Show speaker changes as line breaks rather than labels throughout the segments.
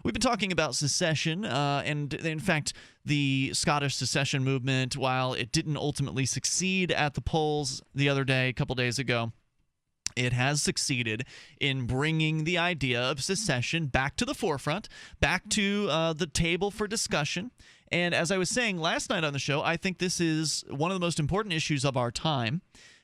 We've been talking about secession, and in fact, the Scottish secession movement, while it didn't ultimately succeed at the polls the other day, a couple days ago, it has succeeded in bringing the idea of secession back to the forefront, back to the table for discussion. And as I was saying last night on the show, I think this is one of the most important issues of our time.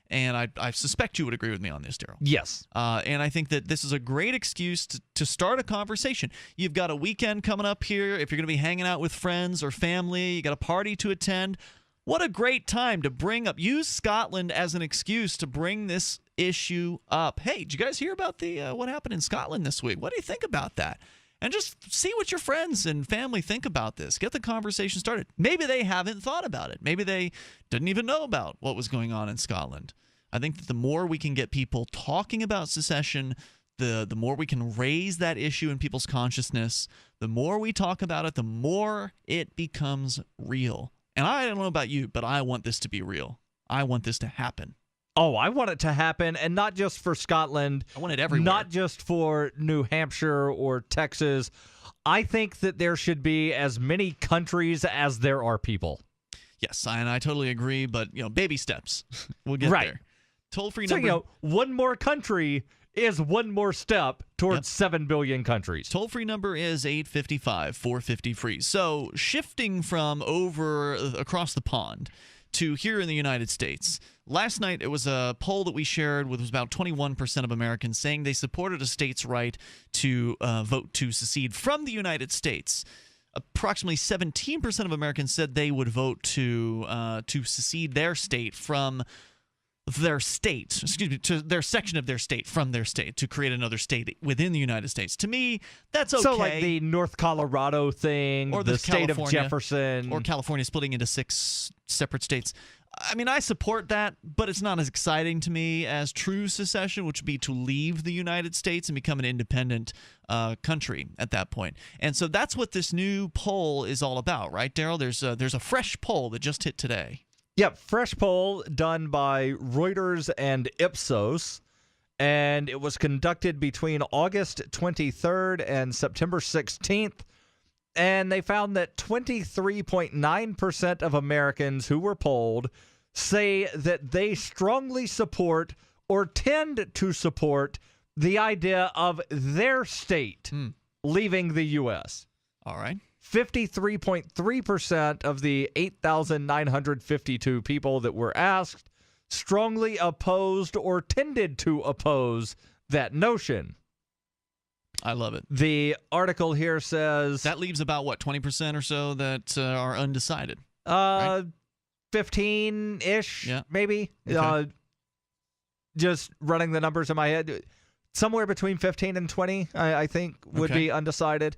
And I suspect you would agree with me on this, Daryl.
Yes.
And I think that this is a great excuse to start a conversation. You've got a weekend coming up here. If you're going to be hanging out with friends or family, you got a party to attend. What a great time to use Scotland as an excuse to bring this issue up. Hey, did you guys hear about what happened in Scotland this week? What do you think about that? And just see what your friends and family think about this. Get the conversation started. Maybe they haven't thought about it. Maybe they didn't even know about what was going on in Scotland. I think that the more we can get people talking about secession, the more we can raise that issue in people's consciousness. The more we talk about it, the more it becomes real. And I don't know about you, but I want this to be real. I want this to happen.
Oh, I want it to happen, and not just for Scotland.
I want it everywhere.
Not just for New Hampshire or Texas. I think that there should be as many countries as there are people.
Yes, and I totally agree, but baby steps. We'll get there. Toll-free number.
So, one more country is one more step towards 7 billion countries.
Toll-free number is 855-450-FREE. So, shifting from across the pond to here in the United States. Last night, it was a poll that we shared with about 21% of Americans saying they supported a state's right to vote to secede from the United States. Approximately 17% of Americans said they would vote to secede their state from their state, to their section of their state from their state, to create another state within the United States. To me, that's okay.
So like the North Colorado thing, or the state of Jefferson.
Or California splitting into 6 separate states. I mean, I support that, but it's not as exciting to me as true secession, which would be to leave the United States and become an independent country at that point. And so that's what this new poll is all about, right, Daryl? There's a fresh poll that just hit today.
Yep, fresh poll done by Reuters and Ipsos, and it was conducted between August 23rd and September 16th, and they found that 23.9% of Americans who were polled say that they strongly support or tend to support the idea of their state leaving the U.S.
All right.
53.3% of the 8,952 people that were asked strongly opposed or tended to oppose that notion.
I love it.
The article here says...
That leaves about, 20% or so that are undecided? Right?
15-ish, maybe.
Okay.
Just running the numbers in my head. Somewhere between 15 and 20, I think, would be undecided.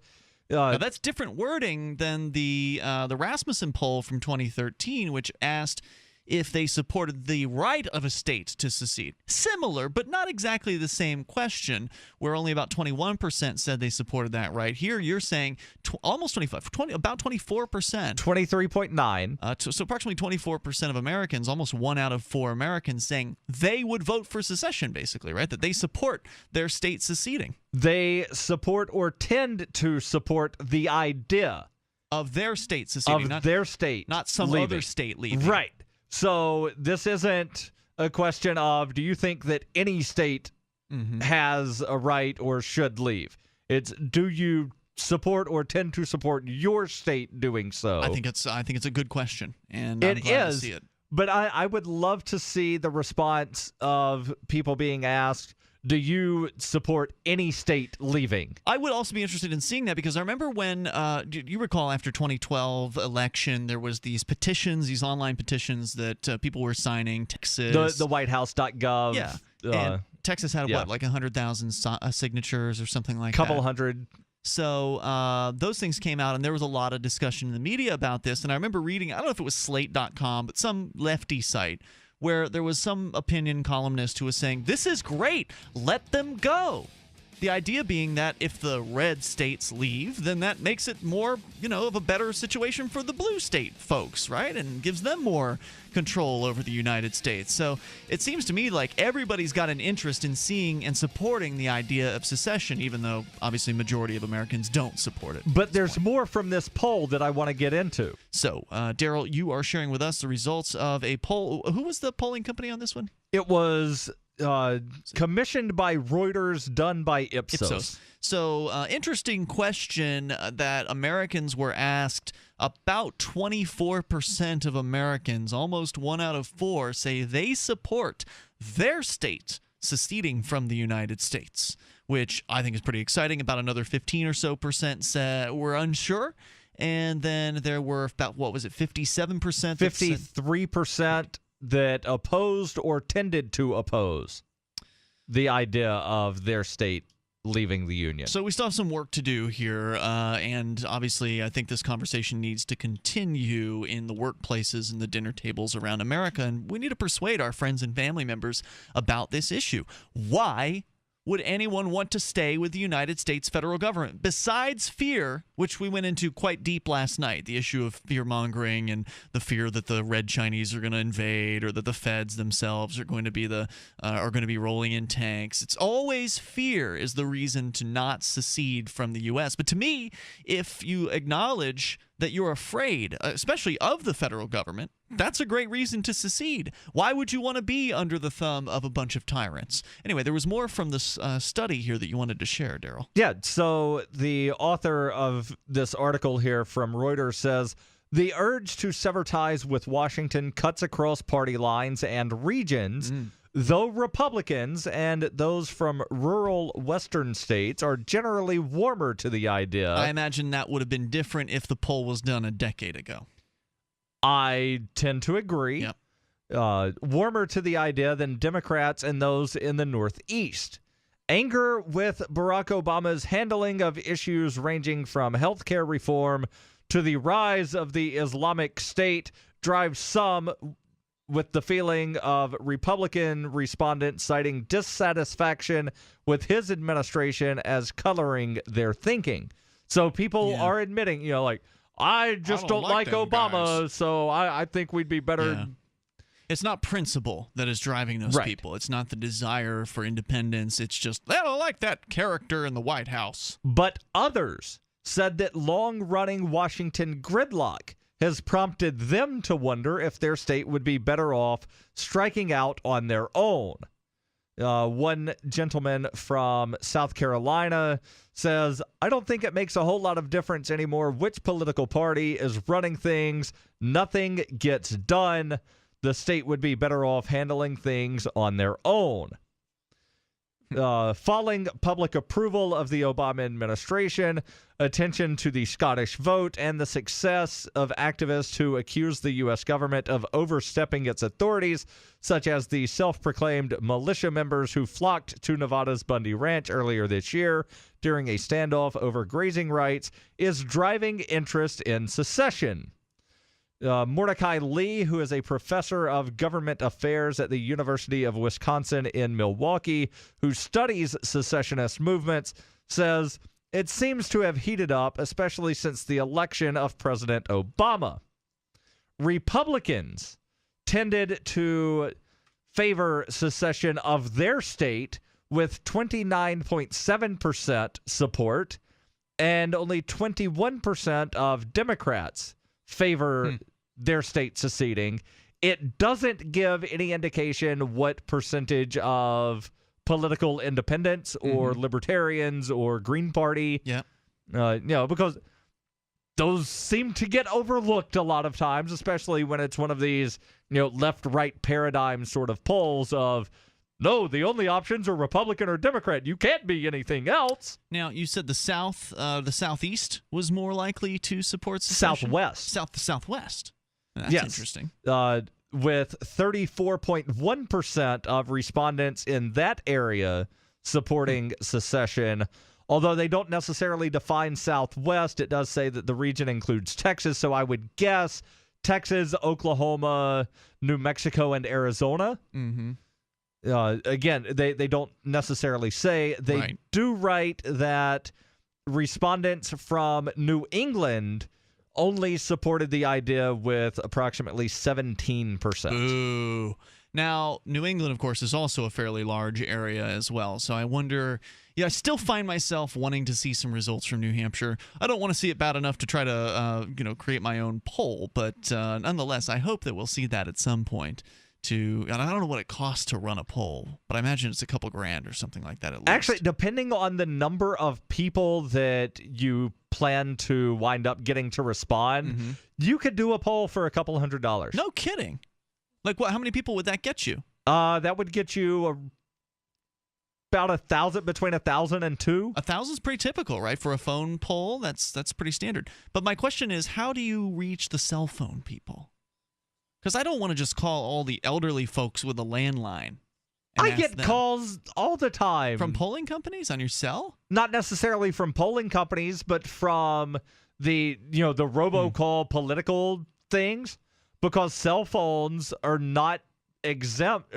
Now that's different wording than the Rasmussen poll from 2013, which asked if they supported the right of a state to secede. Similar, but not exactly the same question, where only about 21% said they supported that right. Here you're saying almost 25, about 24%.
23.9.
So approximately 24% of Americans, almost 1 out of 4 Americans, saying they would vote for secession, basically, right? That they support their state seceding.
They support or tend to support the idea
of their state seceding.
Of their state.
Not some
leaving.
other state leaving.
Right. So this isn't a question of, do you think that any state has a right or should leave? It's, do you support or tend to support your state doing so?
I think it's a good question, and I'm glad to see it.
But I would love to see the response of people being asked, do you support any state leaving?
I would also be interested in seeing that, because I remember when, do you recall after 2012 election, there was these petitions, these online petitions that people were signing. Texas.
The whitehouse.gov.
Yeah. And Texas had, like 100,000 signatures or something like that.
Couple hundred.
So those things came out, and there was a lot of discussion in the media about this. And I remember reading, I don't know if it was slate.com, but some lefty site, where there was some opinion columnist who was saying, this is great, let them go. The idea being that if the red states leave, then that makes it more, of a better situation for the blue state folks, right? And gives them more control over the United States. So it seems to me like everybody's got an interest in seeing and supporting the idea of secession, even though obviously majority of Americans don't support it.
But there's more from this poll that I want to get into.
So, Daryl, you are sharing with us the results of a poll. Who was the polling company on this one?
It was commissioned by Reuters, done by Ipsos.
So, interesting question that Americans were asked. About 24% of Americans, almost 1 out of 4, say they support their state seceding from the United States, which I think is pretty exciting. About another 15 or so percent were unsure. And then there were about, 57%?
53% that opposed or tended to oppose the idea of their state leaving the Union.
So we still have some work to do here, and obviously I think this conversation needs to continue in the workplaces and the dinner tables around America, and we need to persuade our friends and family members about this issue. Why would anyone want to stay with the United States federal government? Besides fear, which we went into quite deep last night, the issue of fear-mongering and the fear that the red Chinese are going to invade or that the feds themselves are going to be rolling in tanks. It's always fear is the reason to not secede from the U.S. But to me, if you acknowledge that you're afraid, especially of the federal government, that's a great reason to secede. Why would you want to be under the thumb of a bunch of tyrants? Anyway, there was more from this study here that you wanted to share, Daryl.
Yeah, so the author of this article here from Reuters says, the urge to sever ties with Washington cuts across party lines and regions, though Republicans and those from rural western states are generally warmer to the idea.
I imagine that would have been different if the poll was done a decade ago.
I tend to agree.
Yep.
Warmer to the idea than Democrats and those in the Northeast. Anger with Barack Obama's handling of issues ranging from healthcare reform to the rise of the Islamic State drives some, with the feeling of Republican respondents citing dissatisfaction with his administration as coloring their thinking. So people are admitting, I just don't like Obama, guys. So I think we'd be better.
Yeah. It's not principle that is driving those people. It's not the desire for independence. It's just, they don't like that character in the White House.
But others said that long-running Washington gridlock has prompted them to wonder if their state would be better off striking out on their own. One gentleman from South Carolina says, I don't think it makes a whole lot of difference anymore which political party is running things. Nothing gets done. The state would be better off handling things on their own. Falling public approval of the Obama administration, attention to the Scottish vote, and the success of activists who accuse the U.S. government of overstepping its authorities, such as the self-proclaimed militia members who flocked to Nevada's Bundy Ranch earlier this year during a standoff over grazing rights, is driving interest in secession. Mordecai Lee, who is a professor of government affairs at the University of Wisconsin in Milwaukee, who studies secessionist movements, says it seems to have heated up, especially since the election of President Obama. Republicans tended to favor secession of their state with 29.7% support, and only 21% of Democrats favor their state seceding. It doesn't give any indication what percentage of political independents or libertarians or Green Party.
Yeah.
Because those seem to get overlooked a lot of times, especially when it's one of these, left-right paradigm sort of polls of, no, the only options are Republican or Democrat. You can't be anything else.
Now, you said the Southeast was more likely to support secession? Southwest. That's interesting.
With 34.1% of respondents in that area supporting secession. Although they don't necessarily define Southwest, it does say that the region includes Texas, so I would guess Texas, Oklahoma, New Mexico, and Arizona. again, they don't necessarily say. They do write that respondents from New England only supported the idea with approximately 17%.
Ooh. Now, New England, of course, is also a fairly large area as well. So I wonder, I still find myself wanting to see some results from New Hampshire. I don't want to see it bad enough to try to, create my own poll. But nonetheless, I hope that we'll see that at some point. And I don't know what it costs to run a poll, but I imagine it's a couple grand or something like that at least.
Actually, depending on the number of people that you plan to wind up getting to respond, you could do a poll for a couple $100.
No kidding. Like what? How many people would that get you?
That would get you about 1,000, between 1,000 and 2.
1,000 is pretty typical, right? For a phone poll, that's pretty standard. But my question is, how do you reach the cell phone people? Because I don't want to just call all the elderly folks with a landline.
I get calls all the time.
From polling companies on your cell?
Not necessarily from polling companies, but from the robocall political things, because cell phones are not exempt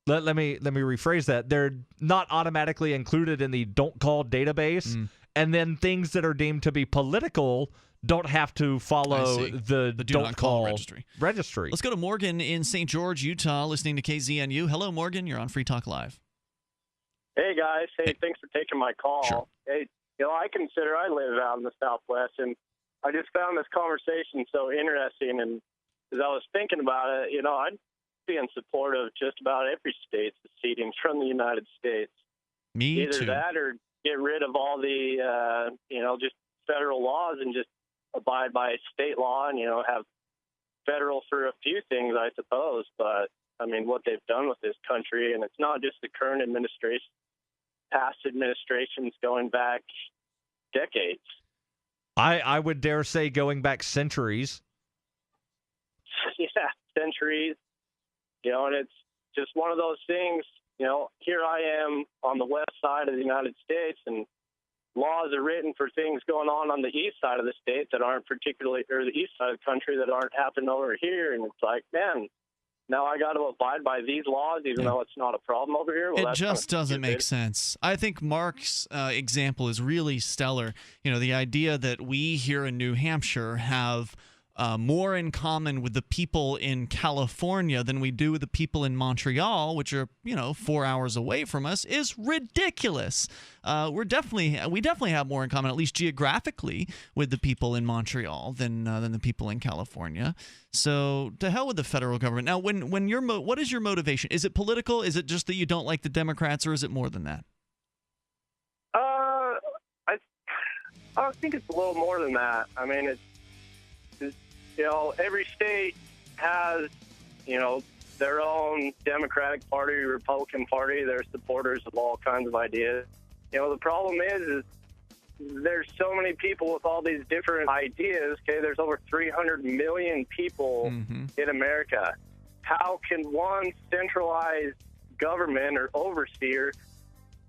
let me rephrase that. They're not automatically included in the don't call database, and then things that are deemed to be political don't have to follow the
do not call registry.
Registry.
Let's go to Morgan in St. George, Utah, listening to KZNU. Hello, Morgan. You're on Free Talk Live.
Hey, guys. Hey, thanks for taking my call.
Sure.
Hey, I live out in the Southwest, and I just found this conversation so interesting. And as I was thinking about it, I'd be in support of just about every state seceding from the United States.
Me
Either
too.
that or get rid of all the, just federal laws and just abide by state law and, have federal for a few things, I suppose. But, I mean, what they've done with this country, and it's not just the current administration, past administrations going back decades.
I would dare say going back centuries.
Yeah, centuries. And it's just one of those things, here I am on the west side of the United States, and laws are written for things going on the east side of the state that aren't particularly, or the east side of the country that aren't happening over here. And it's like, man, now I got to abide by these laws, even though it's not a problem over here. Well,
it just doesn't make sense. I think Mark's example is really stellar. The idea that we here in New Hampshire have more in common with the people in California than we do with the people in Montreal, which are 4 hours away from us, is ridiculous. We definitely have more in common, at least geographically, with the people in Montreal than the people in California. So to hell with the federal government. Now, what is your motivation? Is it political? Is it just that you don't like the Democrats, or is it more than that?
I think it's a little more than that. I mean, it's every state has, their own Democratic Party, Republican Party. They're supporters of all kinds of ideas. The problem is there's so many people with all these different ideas. Okay, there's over 300 million people in America. How can one centralized government or overseer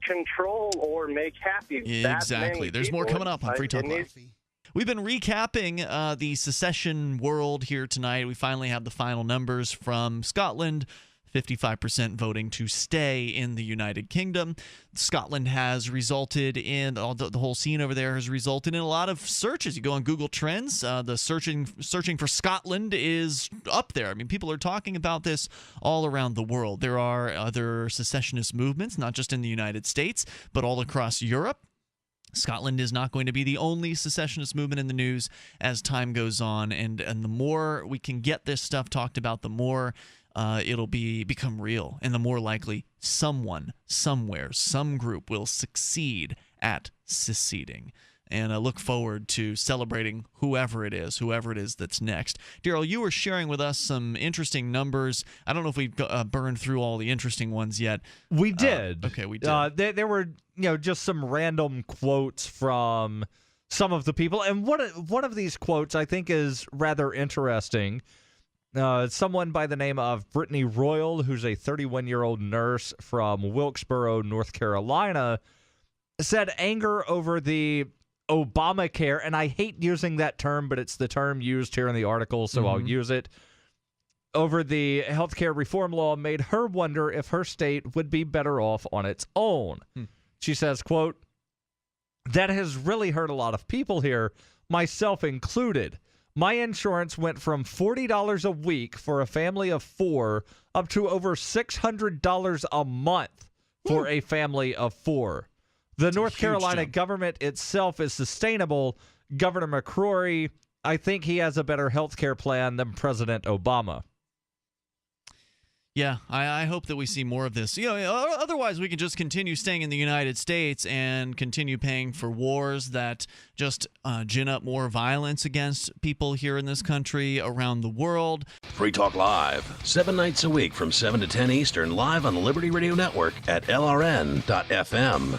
control or make happy that many people?
There's more coming up on Free Talk Live. We've been recapping the secession world here tonight. We finally have the final numbers from Scotland. 55% voting to stay in the United Kingdom. Scotland has resulted in, the whole scene over there has resulted in a lot of searches. You go on Google Trends, the searching for Scotland is up there. I mean, people are talking about this all around the world. There are other secessionist movements, not just in the United States, but all across Europe. Scotland is not going to be the only secessionist movement in the news as time goes on, and the more we can get this stuff talked about, the more it'll become real, and the more likely someone, somewhere, some group will succeed at seceding. And I look forward to celebrating whoever it is that's next. Daryl, you were sharing with us some interesting numbers. I don't know if we've burned through all the interesting ones yet.
We did.
Okay, we did.
There were just some random quotes from some of the people. And one of these quotes I think is rather interesting. Someone by the name of Brittany Royal, who's a 31-year-old nurse from Wilkesboro, North Carolina, said anger over the Obamacare, and I hate using that term, but it's the term used here in the article, so I'll use it. over the healthcare reform law made her wonder if her state would be better off on its own. She says, quote, "That has really hurt a lot of people here, myself included. My insurance went from $40 a week for a family of 4 up to over $600 a month for a family of 4. The North Carolina government itself is sustainable. Governor McCrory, I think he has a better health care plan than President Obama."
Yeah, I hope that we see more of this. Otherwise we can just continue staying in the United States and continue paying for wars that just gin up more violence against people here in this country, around the world.
Free Talk Live, 7 nights a week from 7 to 10 Eastern, live on the Liberty Radio Network at LRN.FM.